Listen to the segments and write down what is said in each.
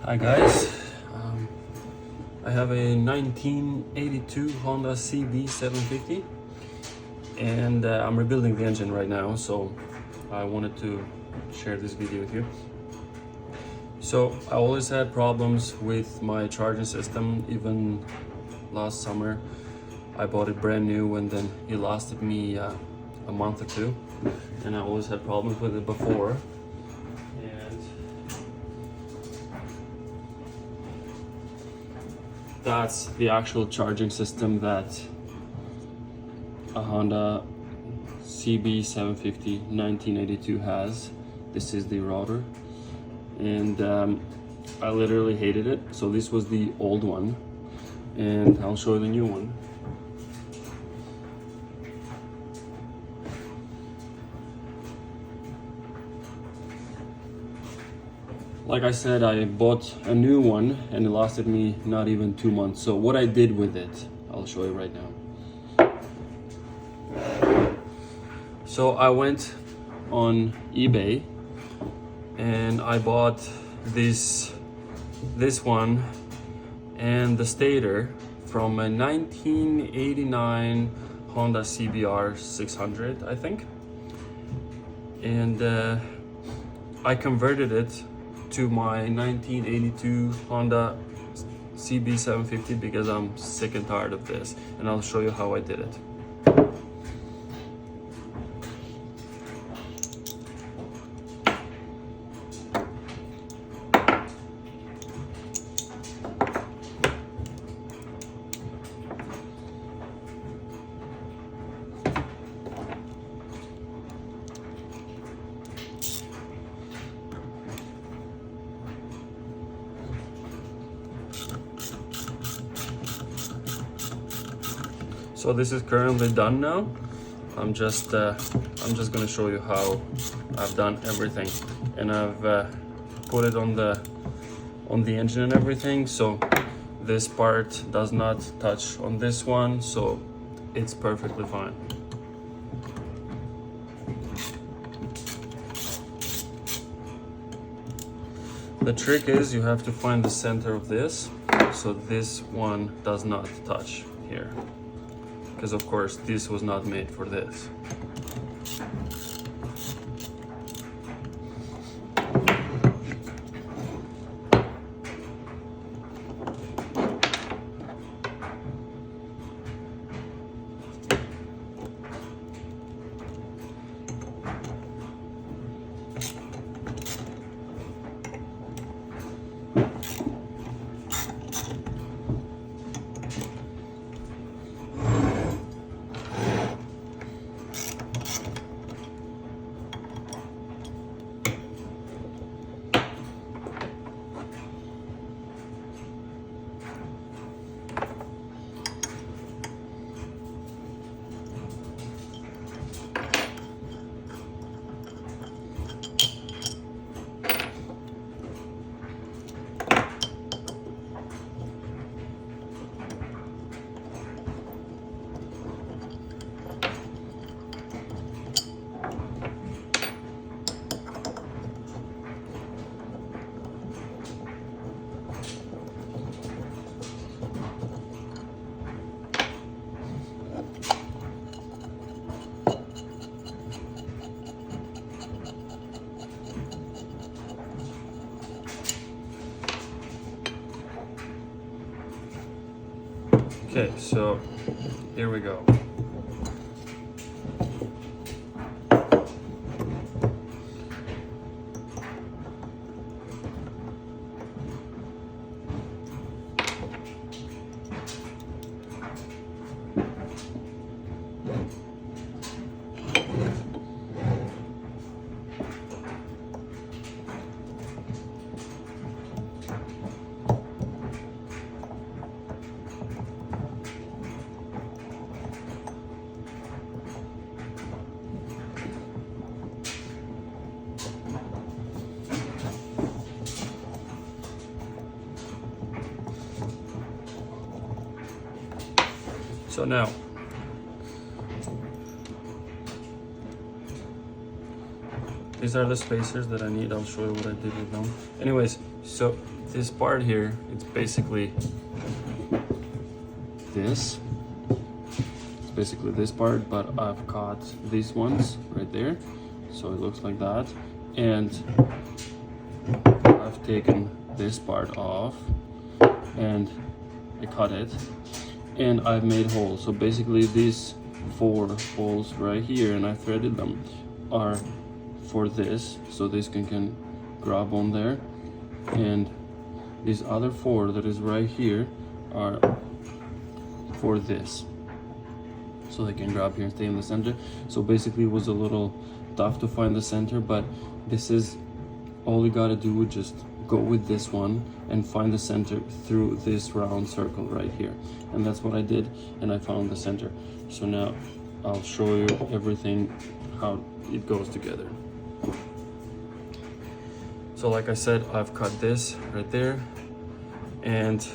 Hi guys, I have a 1982 Honda CB750 and I'm rebuilding the engine right now, so I wanted to share this video with you. So I always had problems with my charging system. Even last summer I bought it brand new and then it lasted me a month or two, and I always had problems with it before. That's the actual charging system that a Honda CB750 1982 has. This is the router, and I literally hated it. So this was the old one, and I'll show you the new one. Like I said, I bought a new one and it lasted me not even 2 months. So what I did with it, I'll show you right now. So I went on eBay and I bought this one and the stator from a 1989 Honda CBR 600, I think. And I converted it to my 1982 Honda CB750 because I'm sick and tired of this, and I'll show you how I did it. So this is currently done now. I'm just gonna show you how I've done everything, and I've put it on the engine and everything. So this part does not touch on this one, so it's perfectly fine. The trick is you have to find the center of this, so this one does not touch here, because of course this was not made for this. Okay, so here we go. So now, these are the spacers that I need. I'll show you what I did with them. Anyways, so this part here, it's basically this. It's basically this part, but I've cut these ones right there. So it looks like that. And I've taken this part off and I cut it. And I've made holes. So basically these 4 holes right here, and I threaded them, are for this, so this can grab on there. And these other 4 that is right here are for this, so they can grab here and stay in the center. So basically it was a little tough to find the center, but this is all you gotta do, just go with this one and find the center through this round circle right here. And that's what I did, and I found the center. So now I'll show you everything, how it goes together. So like I said, I've cut this right there, and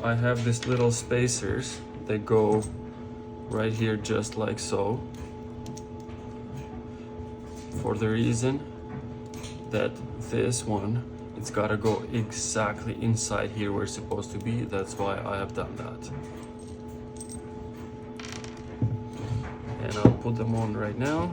I have these little spacers that go right here just like so, for the reason that this one, it's gotta go exactly inside here where it's supposed to be. That's why I have done that. And I'll put them on right now.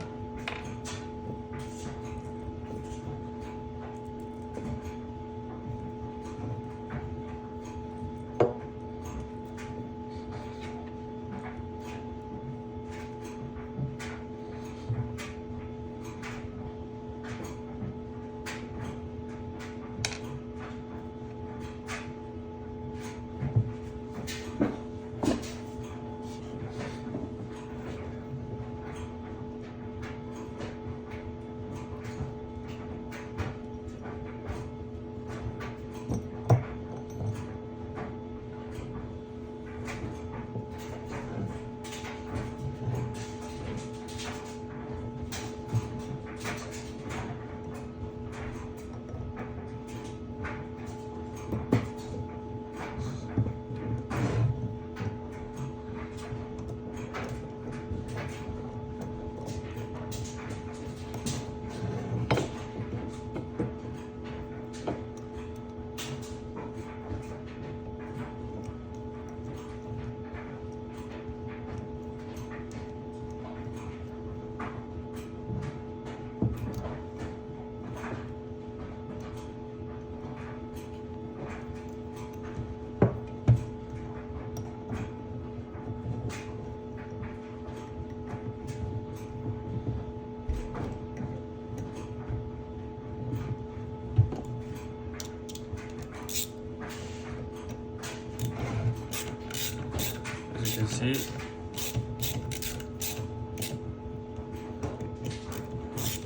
As you can see,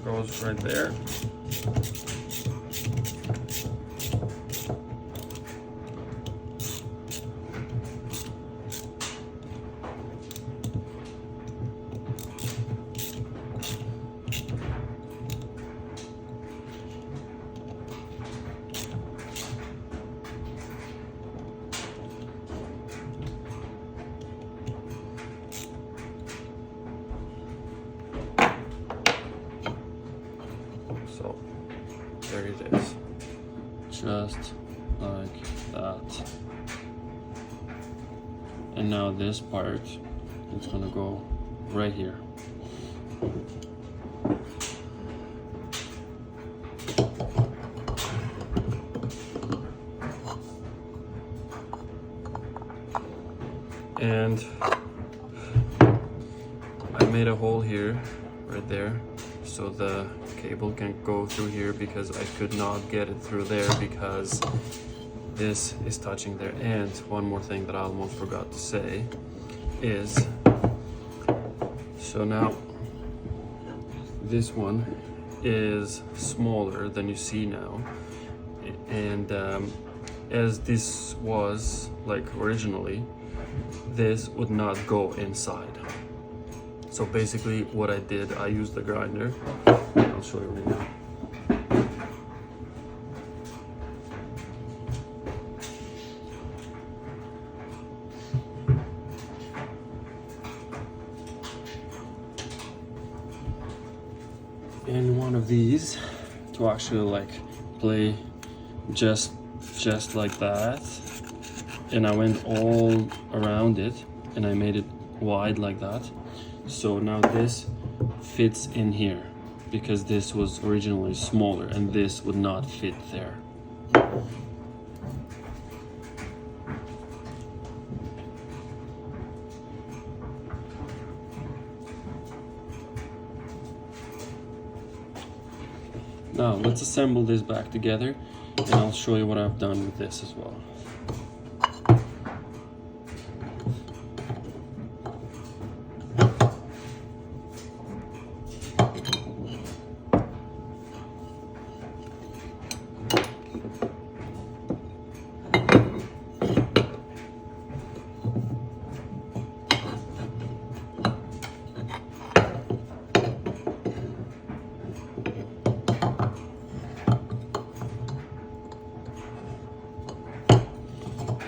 goes right there. So there it is, just like that. And now this part, it's gonna go right here. And I made a hole here, right there, so the cable can go through here, because I could not get it through there because this is touching there. And one more thing that I almost forgot to say is, so now this one is smaller than you see now, and as this was like originally, this would not go inside. So basically what I did, I used the grinder. I'll show you right now. And these to actually like play just like that, and I went all around it and I made it wide like that. So now this fits in here because this was originally smaller and this would not fit there. Now let's assemble this back together and I'll show you what I've done with this as well.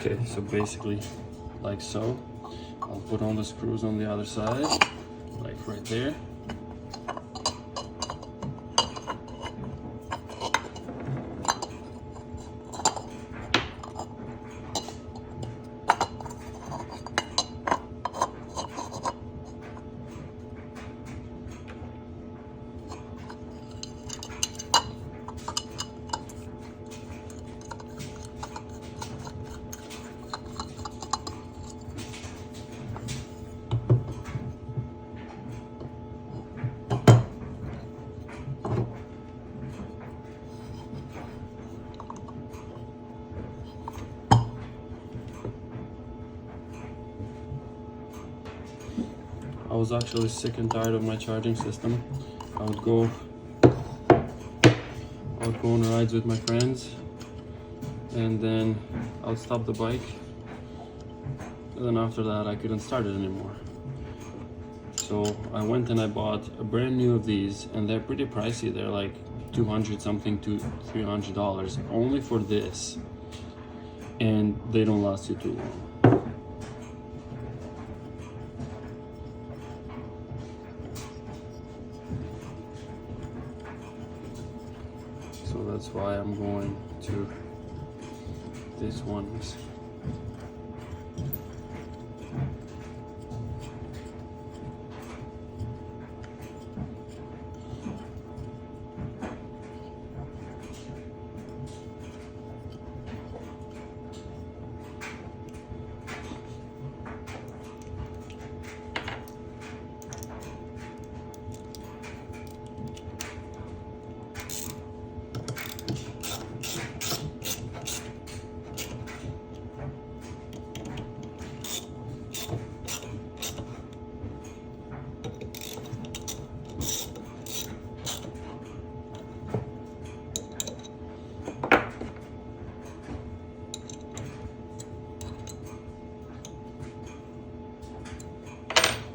Okay, so basically like so. I'll put on the screws on the other side, like right there. I was actually sick and tired of my charging system. I would go on rides with my friends, and then I would stop the bike, and then after that I couldn't start it anymore. So I went and I bought a brand new of these, and they're pretty pricey. They're like $200 something to $300 only for this, and they don't last you too long. So that's why I'm going to these ones.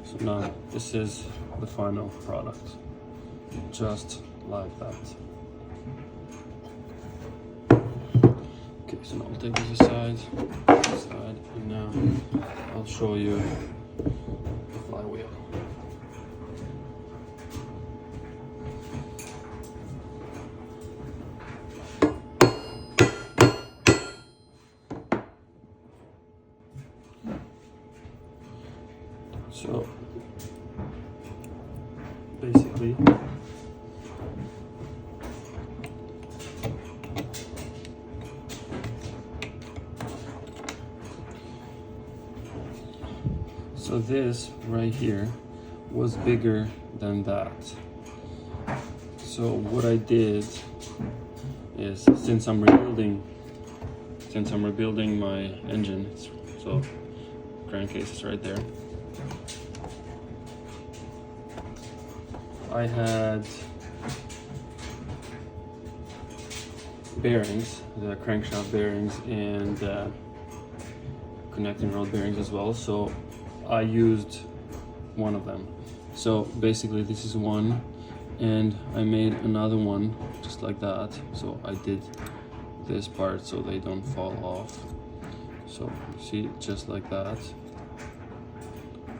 So now this is the final product, just like that. Okay, so now I'll take this aside, and now I'll show you the flywheel. So basically, so this right here was bigger than that. So what I did is, since I'm rebuilding my engine, so crankcase is right there, I had bearings, the crankshaft bearings, and connecting rod bearings as well. So I used one of them. So basically this is one, and I made another one just like that. So I did this part so they don't fall off. So see, just like that.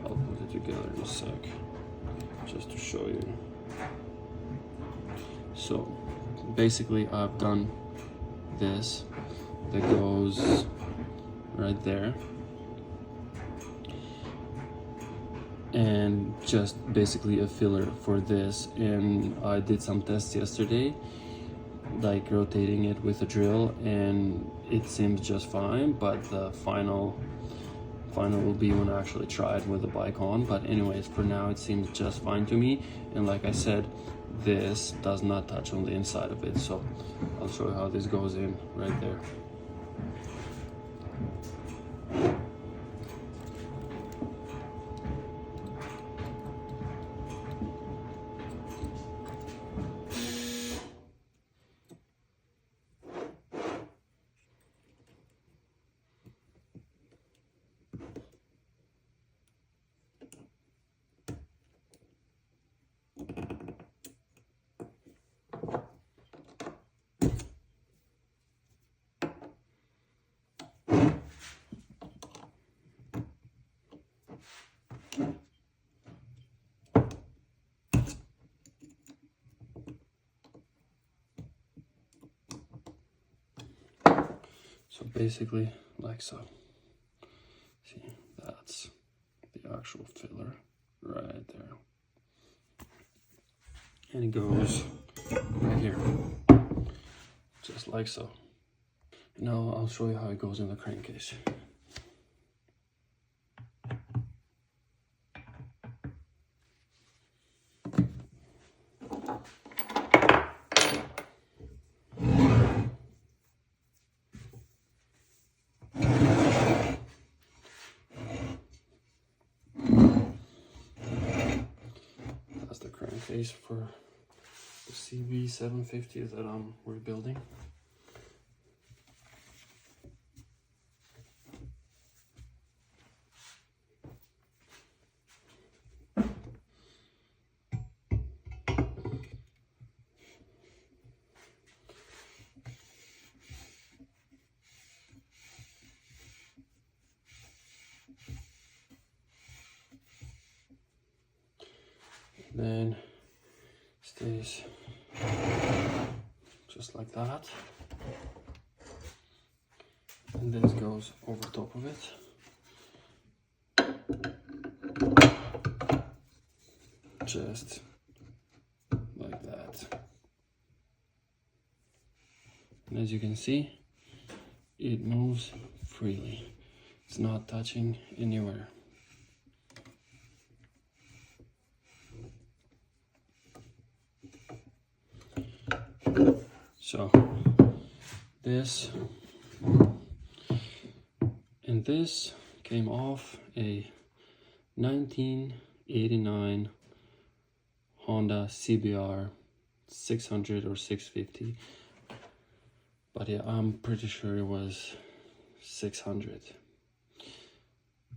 I'll put it together in a sec, just to show you. So basically I've done this that goes right there, and just basically a filler for this. And I did some tests yesterday, like rotating it with a drill, and it seems just fine, but the final will be when I actually try it with the bike on. But anyways, for now it seems just fine to me. And like I said, this does not touch on the inside of it, so I'll show you how this goes in right there. So basically, like so. See, that's the actual filler right there. And it goes right here, just like so. Now I'll show you how it goes in the crankcase. That's the crankcase for the CB750 that I'm rebuilding. Then stays just like that, and this goes over top of it. Just like that. And as you can see, it moves freely. It's not touching anywhere. So this and this came off a 1989 Honda CBR 600 or 650, but yeah, I'm pretty sure it was 600,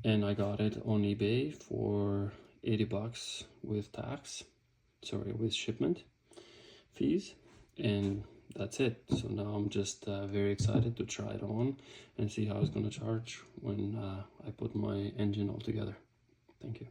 and I got it on eBay for 80 bucks with tax, sorry, with shipment fees. And that's it. So now I'm just very excited to try it on and see how it's gonna charge when I put my engine all together. Thank you.